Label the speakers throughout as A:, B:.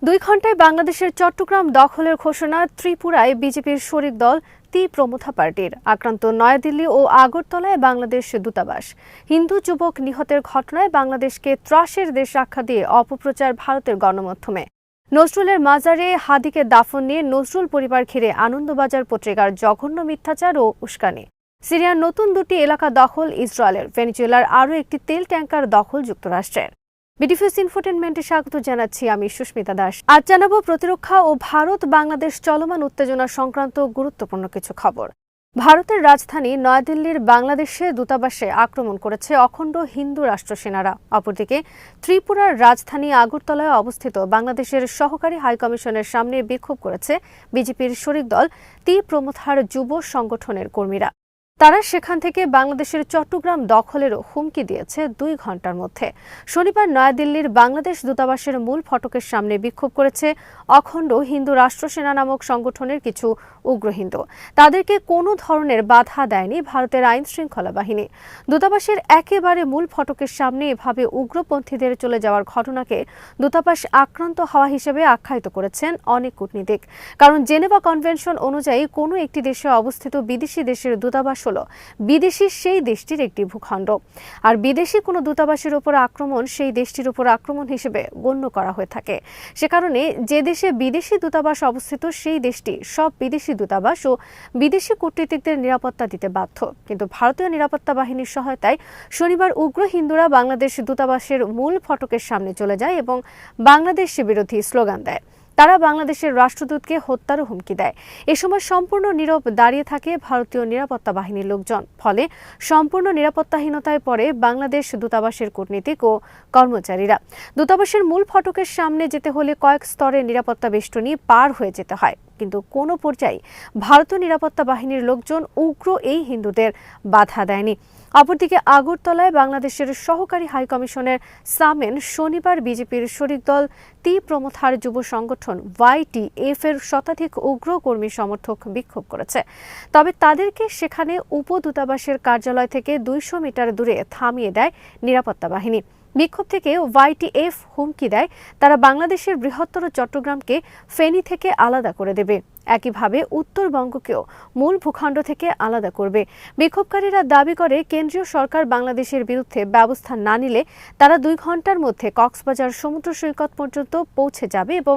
A: 2 ঘণ্টায় বাংলাদেশের চট্টগ্রাম দখলের ঘোষণা। ত্রিপুরায় বিজেপির শরিক দল তীব্রমথা পার্টির আক্রান্ত নয়াদিল্লি ও আগরতলায় বাংলাদেশ দূতাবাস। হিন্দু যুবক নিহতের ঘটনায় বাংলাদেশকে ত্রাসের দেশ আখ্যা দিয়ে অপপ্রচার ভারতের গণমাধ্যমে। নজরুলের মাজারে হাদিকে দাফন নিয়ে নজরুল পরিবার ঘিরে আনন্দবাজার পত্রিকার জঘন্য মিথ্যাচার ও উস্কানি। সিরিয়ার নতুন 2টি এলাকা দখল ইসরায়েলের। ভেনেজুয়েলার আরও একটি তেল ট্যাঙ্কার দখল যুক্তরাষ্ট্রের। বিডিফিউজ ইনফোটেনমেন্টে স্বাগত জানাচ্ছি আমি সুস্মিতা দাস। আজ জানাবো প্রতিরক্ষা ও ভারত বাংলাদেশ চলমান উত্তেজনা সংক্রান্ত গুরুত্বপূর্ণ কিছু খবর। ভারতের রাজধানী নয়াদিল্লির বাংলাদেশে দূতাবাসে আক্রমণ করেছে অখণ্ড হিন্দু রাষ্ট্র সেনারা। অপরদিকে ত্রিপুরার রাজধানী আগরতলায় অবস্থিত বাংলাদেশের সহকারী হাইকমিশনের সামনে বিক্ষোভ করেছে বিজেপির শরিক দল তীব্রমথার যুব সংগঠনের কর্মীরা। তারা সেখান থেকে বাংলাদেশের চট্টগ্রাম দখলেরও হুমকি দিয়েছে 2 ঘণ্টার মধ্যে। শনিবার নয়াদিল্লির বাংলাদেশ দূতাবাসের মূল ফটকের সামনে বিক্ষোভ করেছে অখণ্ড হিন্দু রাষ্ট্র সেনা নামক সংগঠনের কিছু উগ্র হিন্দু। তাদেরকে কোনো ধরনের বাধা দেয়নি ভারতের আইন শৃঙ্খলা বাহিনী। দূতাবাসের একেবারে মূল ফটকের সামনে এভাবে উগ্রপন্থীদের চলে যাওয়ার ঘটনাকে দূতাবাস আক্রান্ত হওয়া হিসেবে আখ্যায়িত করেছেন অনেক কূটনীতিক। কারণ জেনেভা কনভেনশন অনুযায়ী কোনো একটি দেশে অবস্থিত বিদেশি দেশের দূতাবাস হল বিদেশি সেই দেশটির একটি ভূখণ্ড, আর বিদেশি কোনো দূতাবাসের উপর আক্রমণ সেই দেশটির উপর আক্রমণ হিসেবে গণ্য করা হয়ে থাকে। সে কারণে যে দেশে বিদেশি দূতাবাস অবস্থিত সেই দেশটি সব বিদেশি দূতাবাস ও বিদেশি কূটনীতিকদের নিরাপত্তা দিতে বাধ্য। কিন্তু ভারতীয় নিরাপত্তা বাহিনীর সহায়তায় শনিবার উগ্র হিন্দুরা বাংলাদেশ দূতাবাসের মূল ফটকের সামনে চলে যায় এবং বাংলাদেশ বিরোধী স্লোগান দেয়। তারা বাংলাদেশের রাষ্ট্রদূতকে হত্যারও হুমকি দেয়। এ সময় সম্পূর্ণ নীরব দাঁড়িয়ে থাকে ভারতীয় নিরাপত্তা বাহিনীর লোকজন। ফলে সম্পূর্ণ নিরাপত্তাহীনতায় পড়ে বাংলাদেশ দূতাবাসের কূটনীতিক ও কর্মচারীরা। দূতাবাসের মূল ফটকের সামনে যেতে হলে কয়েক স্তরের নিরাপত্তা বেষ্টনী পার হয়ে যেতে হয়, কিন্তু কোনো পর্যায়ে ভারতীয় নিরাপত্তা বাহিনীর লোকজন উগ্র এই হিন্দুদের বাধা দেয়নি। অপরদিকে আগরতলায় বাংলাদেশের সহকারী হাইকমিশনের সামেন শনিবার বিজেপির শরিক দল তীব্রমথার যুব সংগঠন YTF এর শতাধিক উগ্র কর্মী সমর্থক বিক্ষোভ করেছে। তবে তাদেরকে সেখানে উপদূতাবাসের কার্যালয় থেকে 200 মিটার দূরে থামিয়ে দেয় নিরাপত্তা বাহিনী। বিক্ষোভ থেকে YTF হুমকি দেয় তারা বাংলাদেশের বৃহত্তর চট্টগ্রামকে ফেনী থেকে আলাদা করে দেবে, একইভাবে উত্তরবঙ্গকেও মূল ভূখণ্ড থেকে আলাদা করবে। বিক্ষোভকারীরা দাবি করে কেন্দ্রীয় সরকার বাংলাদেশের বিরুদ্ধে ব্যবস্থা না নিলে তারা 2 ঘণ্টার মধ্যে কক্সবাজার সমুদ্র সৈকত পর্যন্ত পৌঁছে যাবে এবং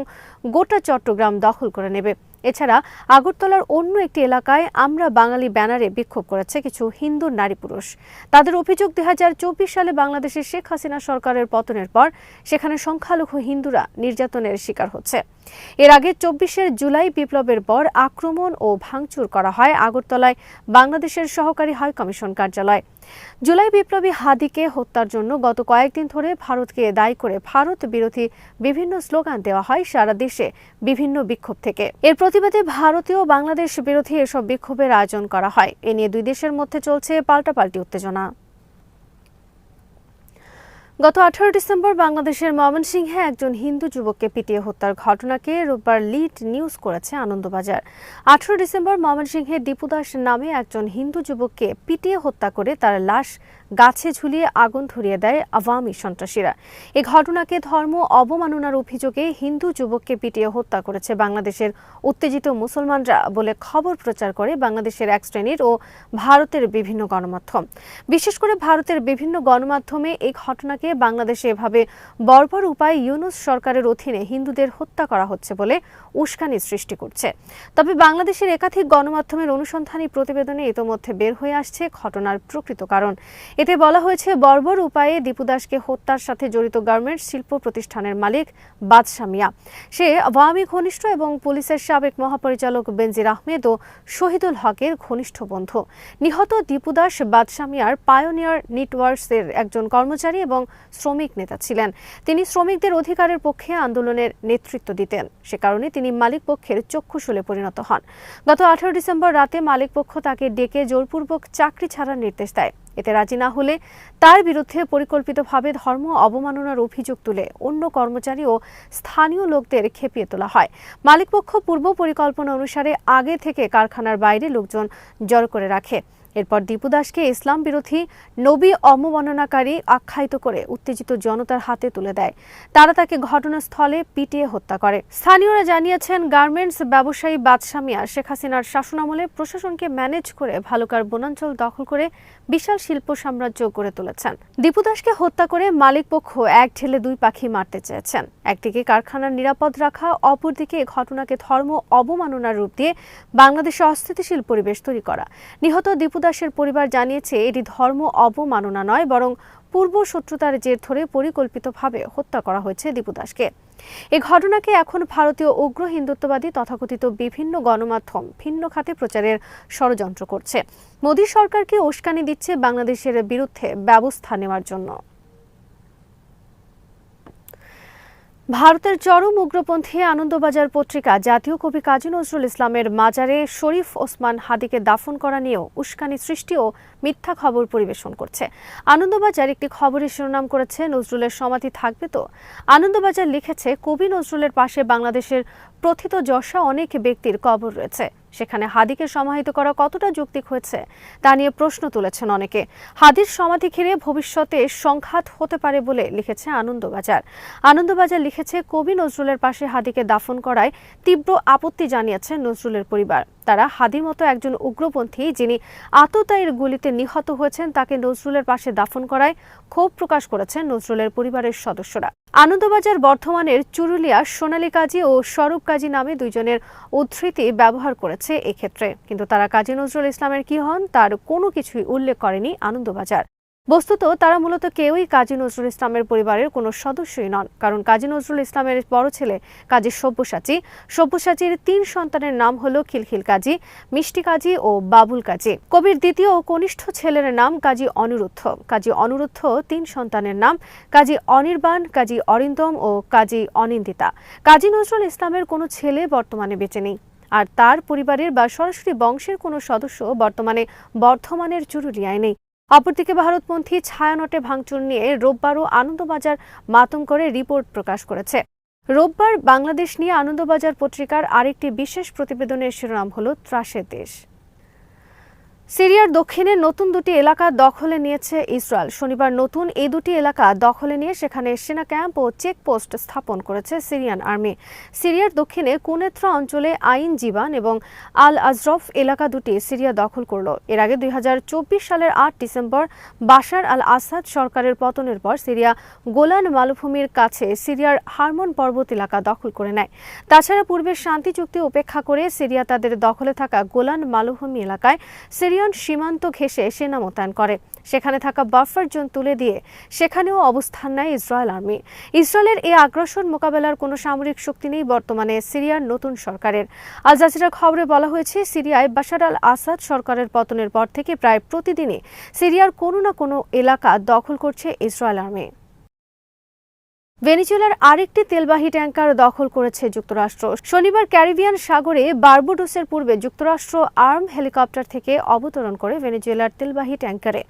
A: গোটা চট্টগ্রাম দখল করে নেবে। এছাড়া আগরতলার অন্য একটি এলাকায় আমরা বাঙালি ব্যানারে বিক্ষোভ করেছে কিছু হিন্দু নারী পুরুষ। তাদের অভিযোগ 2024 সালে বাংলাদেশের শেখ হাসিনা সরকারের পতনের পর সেখানে সংখ্যালঘু হিন্দুরা নির্যাতনের শিকার হচ্ছে। এর আগে 24 জুলাই বিপ্লবের পর আক্রমণ ও ভাঙচুর করা হয় আগরতলায় বাংলাদেশের সহকারী হাইকমিশন কার্যালয়। জুলাই বিপ্লবী হাদিকে হত্যার জন্য গত কয়েকদিন ধরে ভারতকে দায়ী করে ভারত বিরোধী বিভিন্ন স্লোগান দেওয়া হয় সারা দেশে বিভিন্ন বিক্ষোভ থেকে। এর প্রতিবাদে ভারতীয় বাংলাদেশ বিরোধী এসব বিক্ষোভের আয়োজন করা হয়। এ নিয়ে 2 দেশের মধ্যে চলছে পাল্টাপাল্টি উত্তেজনা। গত 18 ডিসেম্বর বাংলাদেশের ময়মনসিংহে একজন হিন্দু যুবককে পিটিয়ে হত্যার ঘটনাকে রোববার লিড নিউজ করেছে আনন্দবাজার। 18 ডিসেম্বর ময়মনসিংহে দীপু দাস নামে একজন হিন্দু যুবককে পিটিয়ে হত্যা করে তার লাশ গাছে ঝুলিয়ে আগুন ধরিয়ে দেয় আওয়ামী সন্ত্রাসীরা। এই ঘটনাকে ধর্ম অবমাননার অভিযোগে হিন্দু যুবককে পিটিয়ে হত্যা করেছে বাংলাদেশের উত্তেজিত মুসলমানরা বলে খবর প্রচার করে বাংলাদেশের এক শ্রেণীর ও ভারতের বিভিন্ন গণমাধ্যম। বিশেষ করে ভারতের বিভিন্ন গণমাধ্যমে এই ঘটনাকে বাংলাদেশে এভাবে বর্বর উপায়ে ইউনূস সরকারের অধীনে হিন্দুদের হত্যা করা হচ্ছে বলে উস্কানি সৃষ্টি করছে। তবে বাংলাদেশের একাধিক গণমাধ্যমের অনুসন্ধানী প্রতিবেদনে ইতোমধ্যে বের হয়ে আসছে ঘটনার প্রকৃত কারণ। এতে বলা হয়েছে বর্বর উপায়ে দীপু দাসকে হত্যার সাথে জড়িত গার্মেন্টস শিল্প প্রতিষ্ঠানের মালিক বাদশা মিয়া। সে আওয়ামী ঘনিষ্ঠ এবং পুলিশের সাবেক মহাপরিচালক বেনজির আহমেদ ও শহীদুল হকের ঘনিষ্ঠ বন্ধু। নিহত দীপু দাস বাদশা মিয়ার পায়োনিয়ার নেটওয়ার্কস এর একজন কর্মচারী এবং শ্রমিক নেতা ছিলেন। তিনি শ্রমিকদের অধিকারের পক্ষে আন্দোলনের নেতৃত্ব দিতেন। সে কারণে তিনি মালিক পক্ষের চক্ষুশূলে পরিণত হন। গত 18 ডিসেম্বর রাতে মালিক পক্ষ তাকে ডেকে জোরপূর্বক চাকরি ছাড়ার নির্দেশ দেয়। এতে রাজি না হলে তার বিরুদ্ধে পরিকল্পিতভাবে ধর্ম অবমাননার অভিযোগ তুলে অন্য কর্মচারী ও স্থানীয় লোকদের খেপিয়ে তোলা হয়। মালিকপক্ষ পূর্ব পরিকল্পনা অনুসারে আগে থেকে কারখানার বাইরে লোকজন জড়ো করে রাখে। এরপর দীপু দাসকে ইসলাম বিরোধী নবী অবমাননাকারী আখ্যায়িত করে উত্তেজিত জনতার হাতে তুলে দেয়। তারা তাকে ঘটনাস্থলে পিটিয়ে হত্যা করে। স্থানীয়রা জানিয়েছেন, গার্মেন্টস ব্যবসায়ী বাদশা মিয়া শেখ হাসিনার শাসনামলে প্রশাসনকে ম্যানেজ করে ভালুকার বনাঞ্চল দখল করে বিশাল শিল্প সাম্রাজ্য গড়ে তুলেছেন। দীপু দাসকে হত্যা করে মালিকপক্ষ এক ঢেলে দুই পাখি মারতে চেয়েছেন। একদিকে কারখানার নিরাপদ রাখা, অপরদিকে ঘটনাকে ধর্ম অবমাননার রূপ দিয়ে বাংলাদেশে অস্থিতিশীল পরিবেশ তৈরি করা। নিহত দীপু দাসের পরিবার জানিয়েছে, এটি ধর্ম অবমাননা নয়, বরং পূর্ব শত্রুতার জের ধরে পরিকল্পিতভাবে হত্যা করা হয়েছে দীপু দাসকে। এই ঘটনাকে এখন ভারতীয় উগ্র হিন্দুত্ববাদী তথাকথিত বিভিন্ন গণমাধ্যম ভিন্ন খাতে প্রচারের ষড়যন্ত্র করছে। মোদী সরকারকে উস্কানি দিচ্ছে বাংলাদেশের বিরুদ্ধে ব্যবস্থা নেওয়ার জন্য। ভারতের চরম উগ্রপন্থী আনন্দবাজার পত্রিকা জাতীয় কবি কাজী নজরুল ইসলামের মাজারে শরীফ ওসমান হাদিকে দাফন করা নিয়েও উস্কানি সৃষ্টি ও মিথ্যা খবর পরিবেশন করছে। আনন্দবাজার একটি খবরের শিরোনাম করেছে, নজরুলের সমাধি থাকবে তো। আনন্দবাজার লিখেছে, কবি নজরুলের পাশে বাংলাদেশের প্রথিতযশা অনেক ব্যক্তির কবর রয়েছে, সেখানে হাদিকে সমাহিত করা কতটা যৌক্তিক হয়েছে তা নিয়ে প্রশ্ন তুলেছেন অনেকে। হাদির সমাধি ঘিরে ভবিষ্যতে সংঘাত হতে পারে বলে লিখেছে আনন্দবাজার। আনন্দবাজার লিখেছে, কবি নজরুলের পাশে হাদিকে দাফন করায় তীব্র আপত্তি জানিয়েছে নজরুলের পরিবার। তারা হাদির মতো একজন উগ্রপন্থী যিনি আততায়ীর গুলিতে নিহত হয়েছেন তাকে নজরুলের পাশে দাফন করায় ক্ষোভ প্রকাশ করেছেন নজরুলের পরিবারের সদস্যরা। আনন্দবাজার বর্ধমানের চুরুলিয়া সোনালী কাজী ও স্বরূপ কাজী নামে দুইজনের উদ্ধৃতি ব্যবহার করেছে এক্ষেত্রে, কিন্তু তারা কাজী নজরুল ইসলামের কি হন তার কোনো কিছুই উল্লেখ করেনি আনন্দবাজার। বস্তুত তারা মূলত কেউই কাজী নজরুল ইসলামের পরিবারের কোনো সদস্যই নন, কারণ কাজী নজরুল ইসলামের বড় ছেলে কাজী সব্যসাচী, সব্যসাচীর 3 সন্তানের নাম হলো খিলখিল কাজী, মিষ্টি কাজী ও বাবুল কাজী। কবির দ্বিতীয় ও কনিষ্ঠ ছেলের নাম কাজী অনিরুদ্ধ। কাজী অনিরুদ্ধ 3 সন্তানের নাম কাজী অনির্বাণ, কাজী অরিন্দম ও কাজী অনিন্দিতা। কাজী নজরুল ইসলামের কোনো ছেলে বর্তমানে বেঁচে নেই, আর তার পরিবারের বা সরাসরি বংশের কোনো সদস্য বর্তমানে বর্ধমানের চুরুলিয়ায় নেই। অপরদিকে ভারতপন্থী ছায়ানটে ভাঙচুর নিয়ে রোববারও আনন্দবাজার মাতম করে রিপোর্ট প্রকাশ করেছে। রোববার বাংলাদেশ নিয়ে আনন্দবাজার পত্রিকার আরেকটি বিশেষ প্রতিবেদনের শিরোনাম হলো ত্রাসের দেশ। সিরিয়ার দক্ষিণে নতুন 2টি এলাকা দখলে নিয়েছে ইসরায়েল। শনিবার নতুন এই 2টি এলাকা দখলে নিয়ে সেখানে সেনা ক্যাম্প ও চেকপোস্ট স্থাপন করেছে সিরিয়ান আর্মি। সিরিয়ার দক্ষিণে কুনেত্রা অঞ্চলে আইন জিবান এবং আল আজরফ এলাকা দুটি সিরিয়া দখল করল। এর আগে 2024 সালের 8 ডিসেম্বর বাশার আল আসাদ সরকারের পতনের পর সিরিয়া গোলান মালভূমির কাছে সিরিয়ার হারমন পর্বত এলাকা দখল করে নেয়। তাছাড়া পূর্বের শান্তি চুক্তি উপেক্ষা করে সিরিয়া তাদের দখলে থাকা গোলান মালভূমি এলাকায় সিরিয়ান সীমান্ত ঘেঁষে সেনা মোতায়েন করে। সেখানে থাকা বাফার জোন তুলে দিয়ে সেখানেও অবস্থান নেয় ইসরায়েল আর্মি। ইসরায়েলের এই আগ্রাসন মোকাবেলার কোনো সামরিক শক্তি নেই বর্তমানে সিরিয়ার নতুন সরকারের। আল জাজিরার খবরে বলা হয়েছে, সিরিয়ায় বাশার আল আসাদ সরকারের পতনের পর থেকে প্রায় প্রতিদিনই সিরিয়ার কোনো না কোনো এলাকা দখল করছে ইসরায়েল আর্মি। ভেনেজুয়েলার আরেকটি তেলবাহী ট্যাঙ্কার দখল করেছে যুক্তরাষ্ট্র। শনিবার ক্যারিবিয়ান সাগরে বারবাডোসের পূর্বে যুক্তরাষ্ট্র আর্ম হেলিকপ্টার থেকে অবতরণ করে ভেনেজুয়েলার তেলবাহী ট্যাঙ্কারে।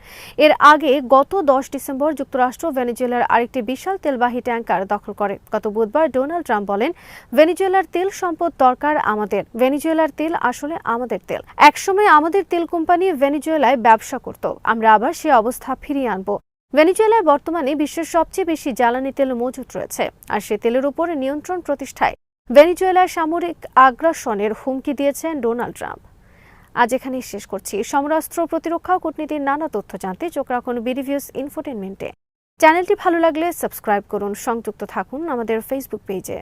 A: এর আগে গত 10 ডিসেম্বর যুক্তরাষ্ট্র ভেনেজুয়েলার আরেকটি বিশাল তেলবাহী ট্যাঙ্কার দখল করে। গত বুধবার ডোনাল্ড ট্রাম্প বলেন, ভেনেজুয়েলার তেল সম্পদ দরকার আমাদের, ভেনেজুয়েলার তেল আসলে আমাদের তেল। একসময় আমাদের তেল কোম্পানি ভেনেজুয়েলায় ব্যবসা করত, আমরা আবার সে অবস্থা ফিরিয়ে আনব। ভেনেজুয়েলায় বর্তমানে বিশ্বের সবচেয়ে বেশি জ্বালানি তেল মজুত রয়েছে, আর সে তেলের উপর নিয়ন্ত্রণ প্রতিষ্ঠায় ভেনেজুয়েলার সামরিক আগ্রাসনের হুমকি দিয়েছেন ডোনাল্ড ট্রাম্প। আজ এখানেই শেষ করছি। সমরাস্ত্র, প্রতিরক্ষা ও কূটনীতির নানা তথ্য জানতে চোখ রাখুন বিডিভিউজ ইনফোটেইনমেন্টে। চ্যানেলটি ভালো লাগলে সাবস্ক্রাইব করুন, সংযুক্ত থাকুন আমাদের ফেসবুক পেজে।